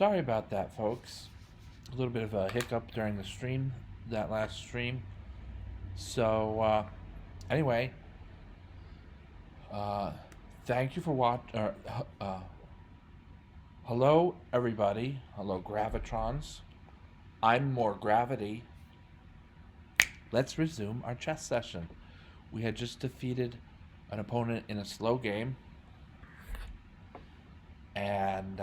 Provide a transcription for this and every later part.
Sorry about that, folks. A little bit of a hiccup during the stream, that last stream. Anyway, uh, thank you for hello, everybody. Hello, Gravitrons. I'm More Gravity. Let's resume our chess session. We had just defeated an opponent in a slow game, and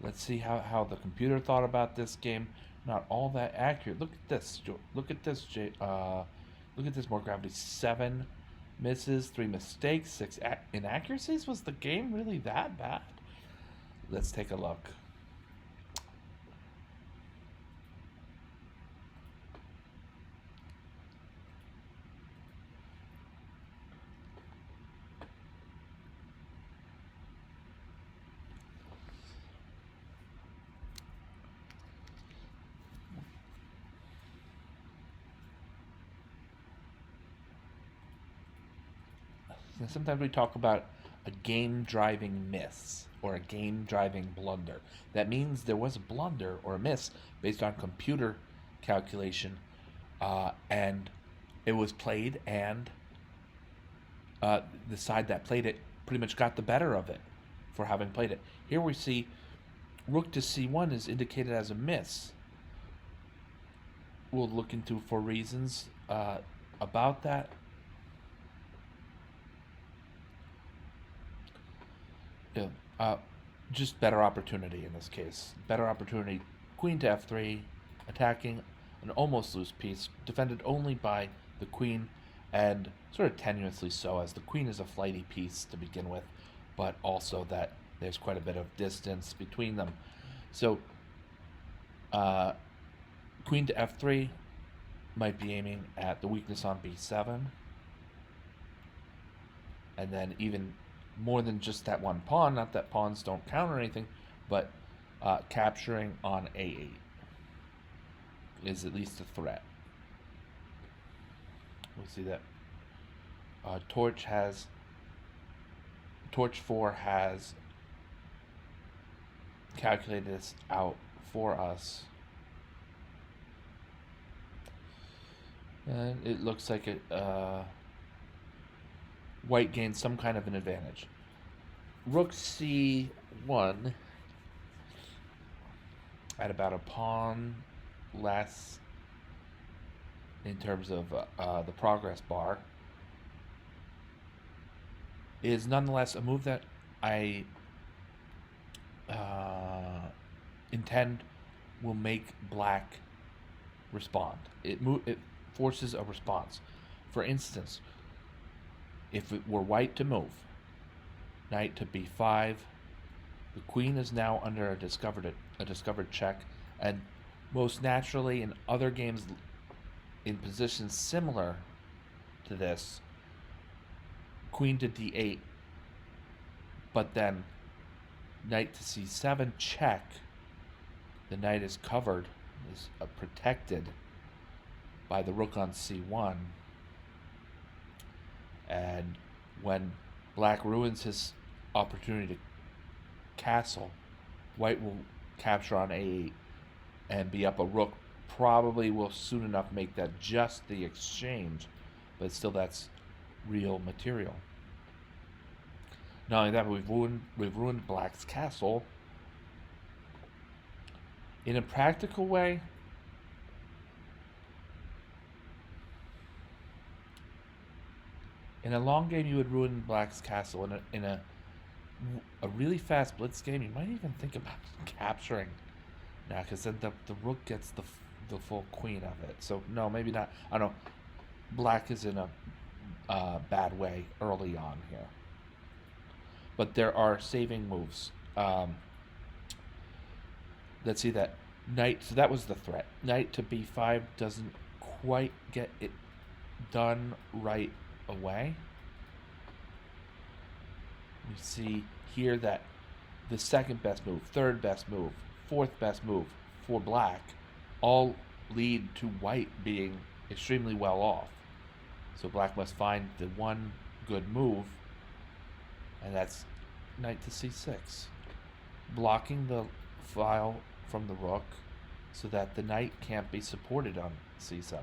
let's see how the computer thought about this game. Not all that accurate. Look at this. Look at this. Look at this. More gravity. 7 misses, 3 mistakes, 6 inaccuracies. Was the game really that bad? Let's take a look. Sometimes we talk about a game driving miss or a game driving blunder. That means there was a blunder or a miss based on computer calculation, and it was played, and the side that played it pretty much got the better of it for having played it. Here we see rook to c1 is indicated as a miss. We'll look into for reasons about that. Just better opportunity in this case. Better opportunity. Queen to f3, attacking an almost loose piece, defended only by the queen, and sort of tenuously so, as the queen is a flighty piece to begin with, but also that there's quite a bit of distance between them. So, queen to f3 might be aiming at the weakness on b7, and then even more than just that one pawn, not that pawns don't count or anything, but capturing on a8 is at least a threat. We see that Torch 4 has calculated this out for us, and it looks like white gains some kind of an advantage. Rook c1 at about a pawn less in terms of the progress bar is nonetheless a move that I intend will make black respond. It forces a response. For instance, if it were white to move, knight to b5, the queen is now under a discovered check, and most naturally in other games in positions similar to this, queen to d8, but then knight to c7 check, the knight is covered, is protected by the rook on c1. And when black ruins his opportunity to castle, white will capture on a8 and be up a rook. Probably will soon enough make that just the exchange, but still that's real material. Not only that, but we've ruined black's castle. In a practical way, in a long game, you would ruin black's castle. In a really fast blitz game, you might even think about capturing now, because then the rook gets the full queen of it. So no, maybe not. I don't know. Black is in a bad way early on here, but there are saving moves. Let's see that knight. So that was the threat. Knight to b5 doesn't quite get it done right away. We see here that the second best move, third best move, fourth best move for black all lead to white being extremely well off. So black must find the one good move, and that's knight to c6, blocking the file from the rook so that the knight can't be supported on c7.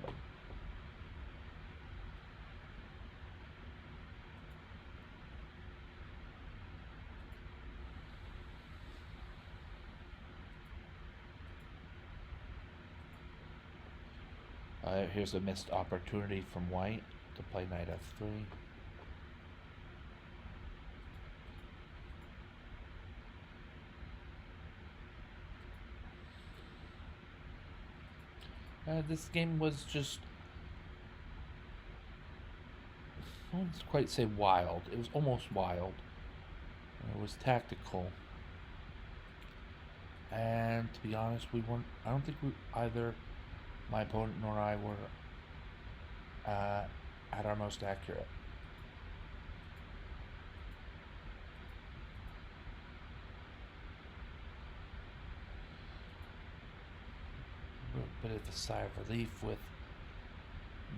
Here's a missed opportunity from white to play knight f3. This game was just, I wouldn't quite say wild. It was almost wild. It was tactical. And to be honest, I don't think either my opponent nor I were at our most accurate. A bit of a sigh of relief with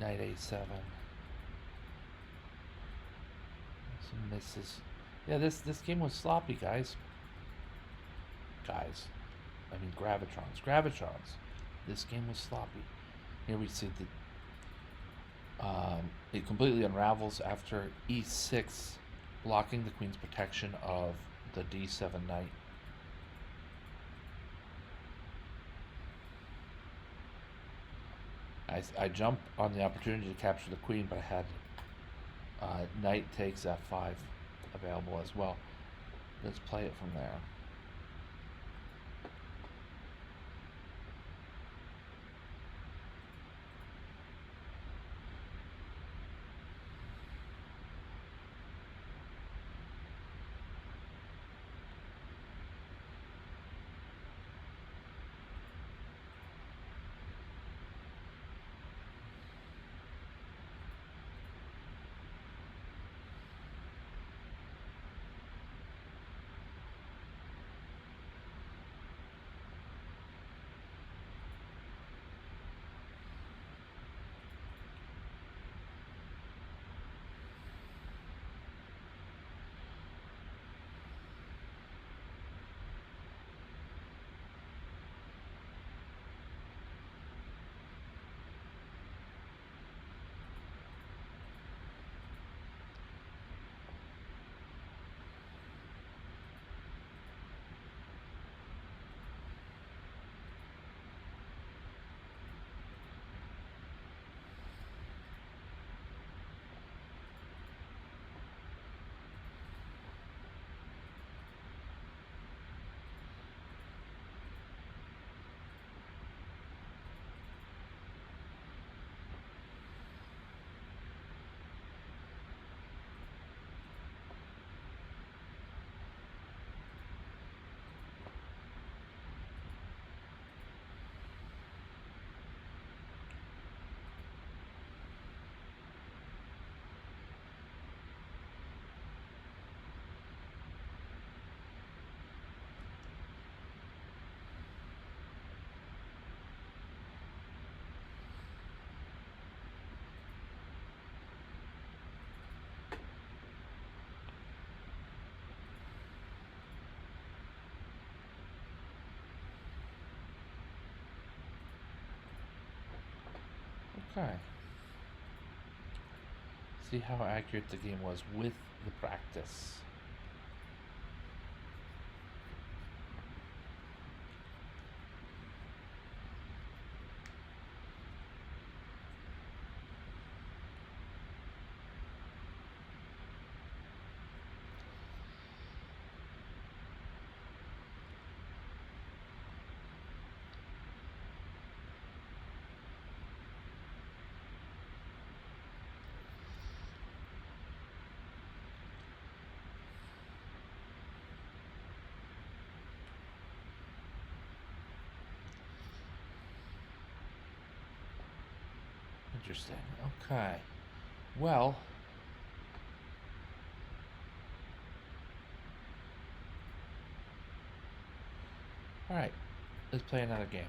knight a7. Some misses. Yeah, this game was sloppy, guys. I mean Gravitrons. This game was sloppy. Here we see it completely unravels after e6, blocking the queen's protection of the d7 knight. I jumped on the opportunity to capture the queen, but I had knight takes f5 available as well. Let's play it from there. Okay. See how accurate the game was with the practice. Interesting. Okay. Well, all right. Let's play another game.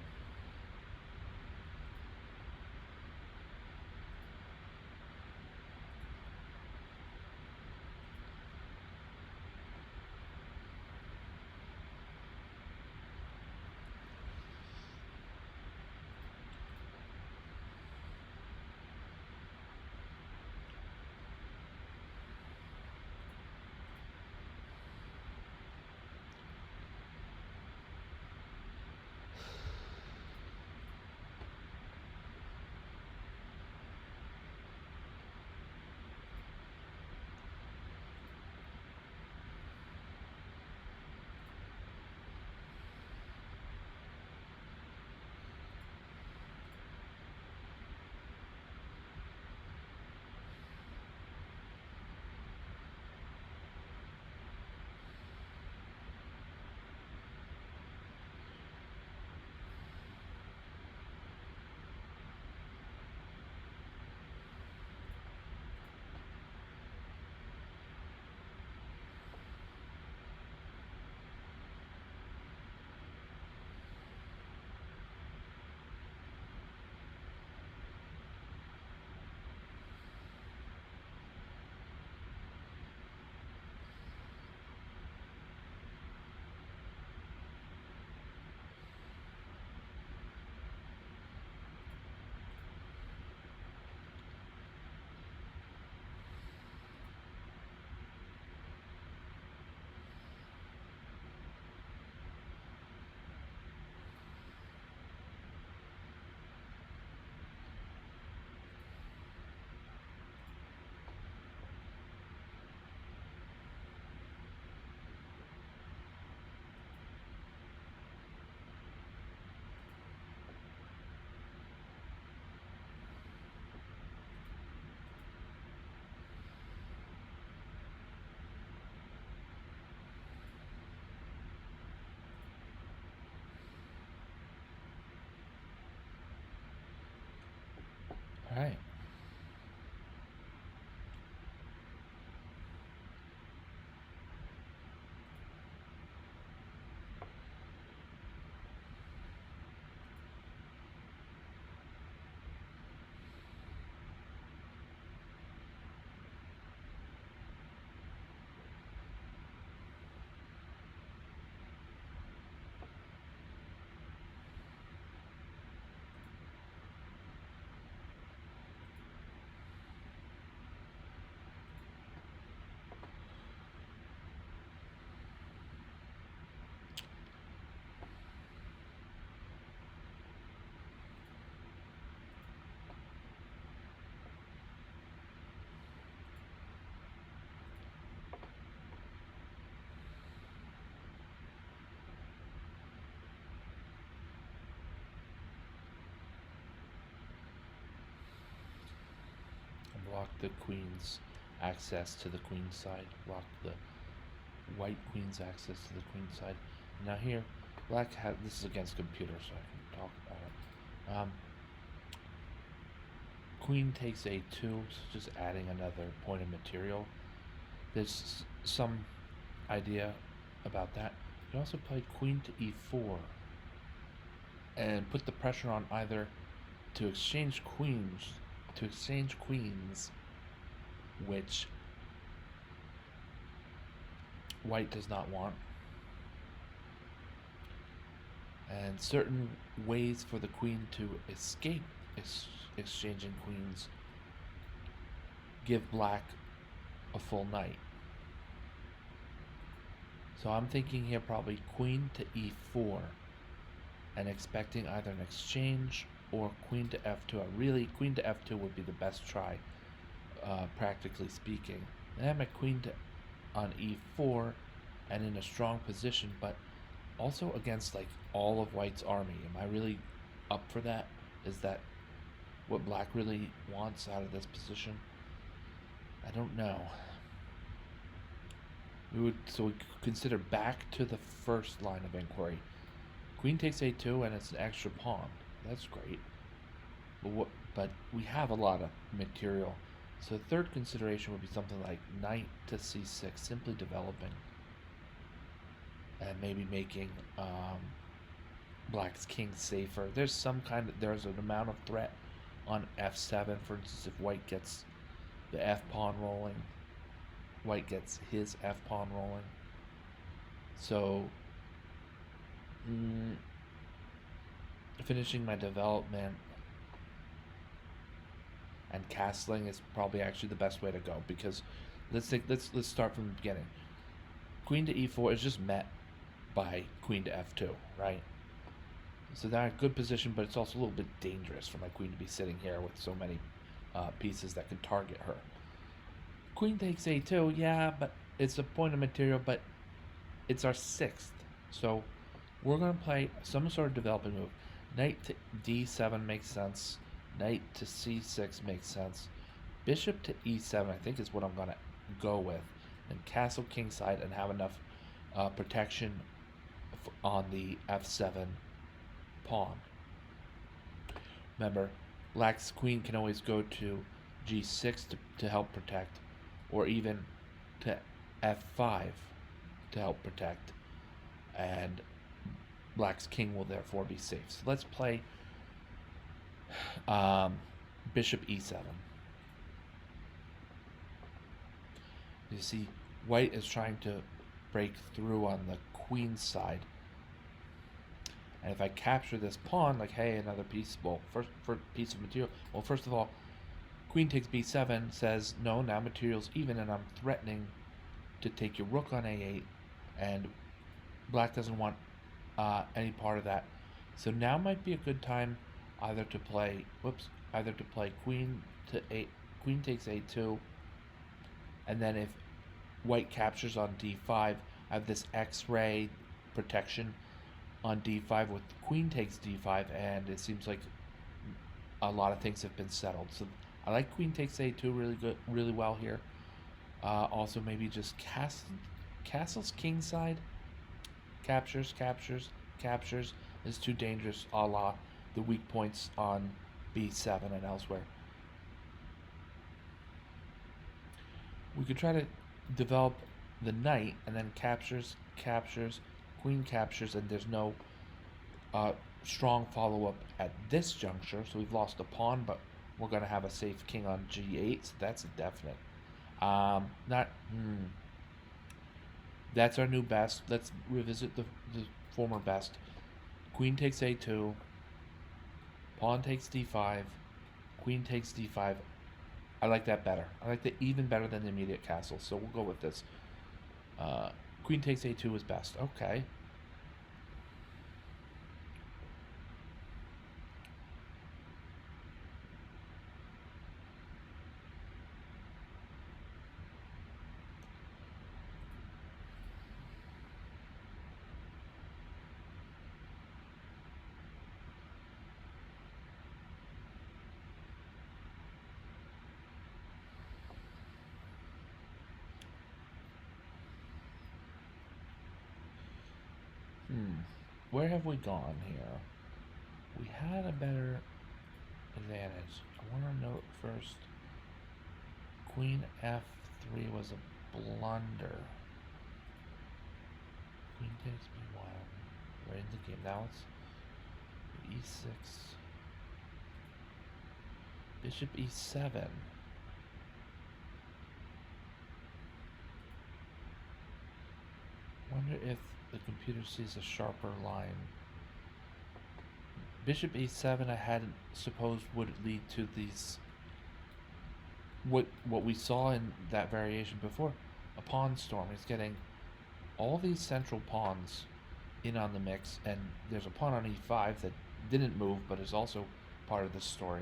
Right. Block the queen's access to the queen side. Block the white queen's access to the queen side. Now here, black has, this is against computer, so I can talk about it. Queen takes a2, so just adding another point of material. There's some idea about that. You also play queen to e4 and put the pressure on either to exchange queens, which white does not want, and certain ways for the queen to escape exchanging queens give black a full knight. So I'm thinking here probably queen to e4 and expecting either an exchange or queen to f2. Really, queen to f2 would be the best try, practically speaking. Then I have my queen to on e4 and in a strong position, but also against like all of white's army. Am I really up for that? Is that what black really wants out of this position? I don't know. We consider back to the first line of inquiry. Queen takes a2 and it's an extra pawn. That's great. But we have a lot of material. So the third consideration would be something like knight to c6, simply developing and maybe making black's king safer. There's an amount of threat on f7. For instance, if white gets the f pawn rolling, white gets his f pawn rolling. So finishing my development and castling is probably actually the best way to go, because let's start from the beginning. Queen to e4 is just met by queen to f2, right? So they're in a good position, but it's also a little bit dangerous for my queen to be sitting here with so many pieces that could target her. Queen takes a2, yeah, but it's a point of material, but it's our sixth. So we're going to play some sort of developing move. Knight to d7 makes sense. Knight to c6 makes sense. Bishop to e7 I think is what I'm going to go with. And castle kingside and have enough protection on the f7 pawn. Remember, black's queen can always go to g6 to help protect, or even to f5 to help protect, and black's king will therefore be safe. So let's play bishop e7. You see, white is trying to break through on the queen's side, and if I capture this pawn, like, hey, another piece, well, first piece of material. Well, first of all, queen takes b7 says no, now material's even, and I'm threatening to take your rook on a8, and black doesn't want any part of that. So now might be a good time either to play queen takes a2, and then if white captures on d5, I have this x-ray protection on d5 with queen takes d5, and it seems like a lot of things have been settled. So I like queen takes a2 really well here. Also maybe just castles kingside, captures is too dangerous, a la the weak points on b7 and elsewhere. We could try to develop the knight and then captures, queen captures, and there's no uh, strong follow up at this juncture. So we've lost a pawn, but we're gonna have a safe king on g8. So that's a definite. Not. That's our new best. Let's revisit the former best. Queen takes a2. Pawn takes d5. Queen takes d5. I like that better. I like that even better than the immediate castle. So we'll go with this. Queen takes a2 is best. Okay. Where have we gone here? We had a better advantage. I want to note first. Queen f3 was a blunder. Queen takes b1. We're in the game now. It's e6. Bishop e7. Wonder if the computer sees a sharper line. Bishop e7 I hadn't supposed would lead to these what we saw in that variation before. A pawn storm. He's getting all these central pawns in on the mix, and there's a pawn on e5 that didn't move but is also part of the story.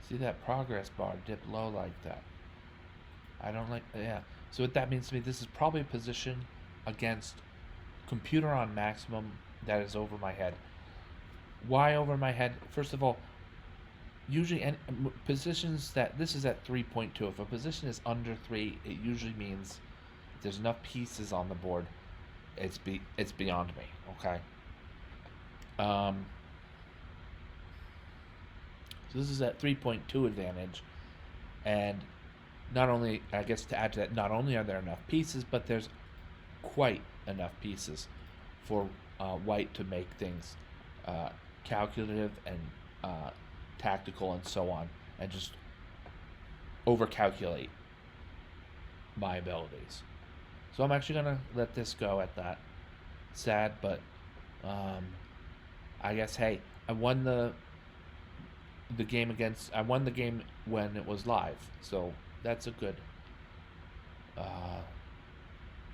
See that progress bar dip low like that. I don't like, yeah. So what that means to me, this is probably a position against computer on maximum that is over my head. Why over my head? First of all, usually positions that, this is at 3.2. If a position is under 3, it usually means there's enough pieces on the board. It's beyond me, okay? So this is at 3.2 advantage, and not only, I guess to add to that, not only are there enough pieces, but there's quite enough pieces for white to make things calculative and tactical and so on, and just overcalculate my abilities. So I'm actually gonna let this go at that. Sad, but I guess, hey, I won the game against. I won the game when it was live, so that's a good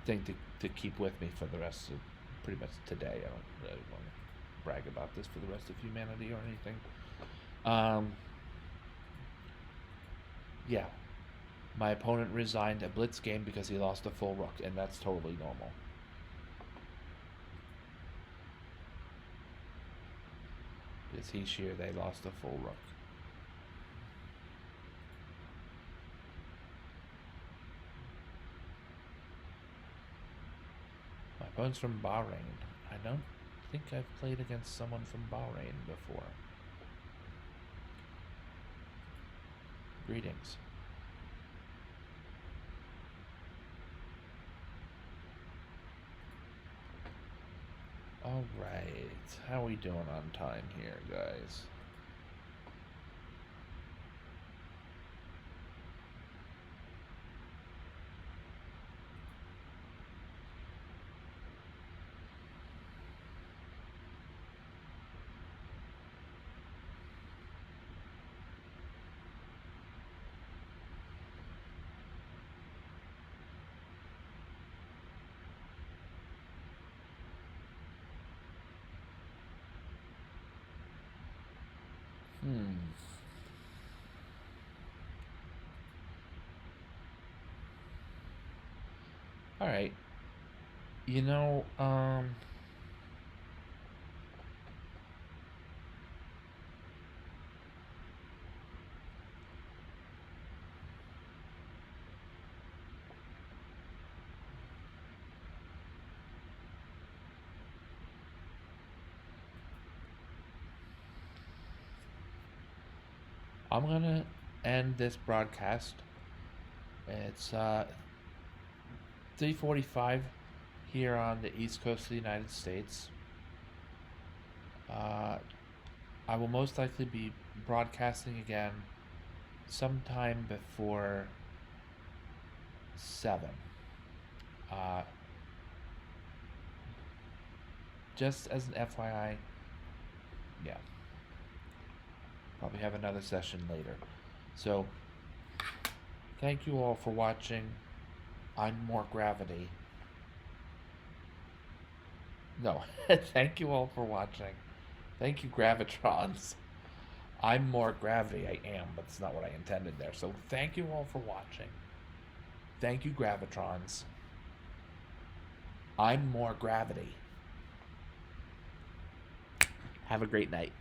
thing to keep with me for the rest of pretty much today. I don't really want to brag about this for the rest of humanity or anything. Yeah, my opponent resigned a blitz game because he lost a full rook, and that's totally normal. Because he sheer, they lost a full rook. My opponent's from Bahrain. I don't think I've played against someone from Bahrain before. Greetings. Alright, how are we doing on time here, guys? Alright. You know, I'm gonna end this broadcast. It's 3:45 here on the East Coast of the United States. Uh, I will most likely be broadcasting again sometime before 7. Uh, just as an FYI, yeah, probably have another session later. So, thank you all for watching. I'm More Gravity. No, thank you all for watching. Thank you, Gravitrons. I'm More Gravity. I am, but it's not what I intended there. So, thank you all for watching. Thank you, Gravitrons. I'm More Gravity. Have a great night.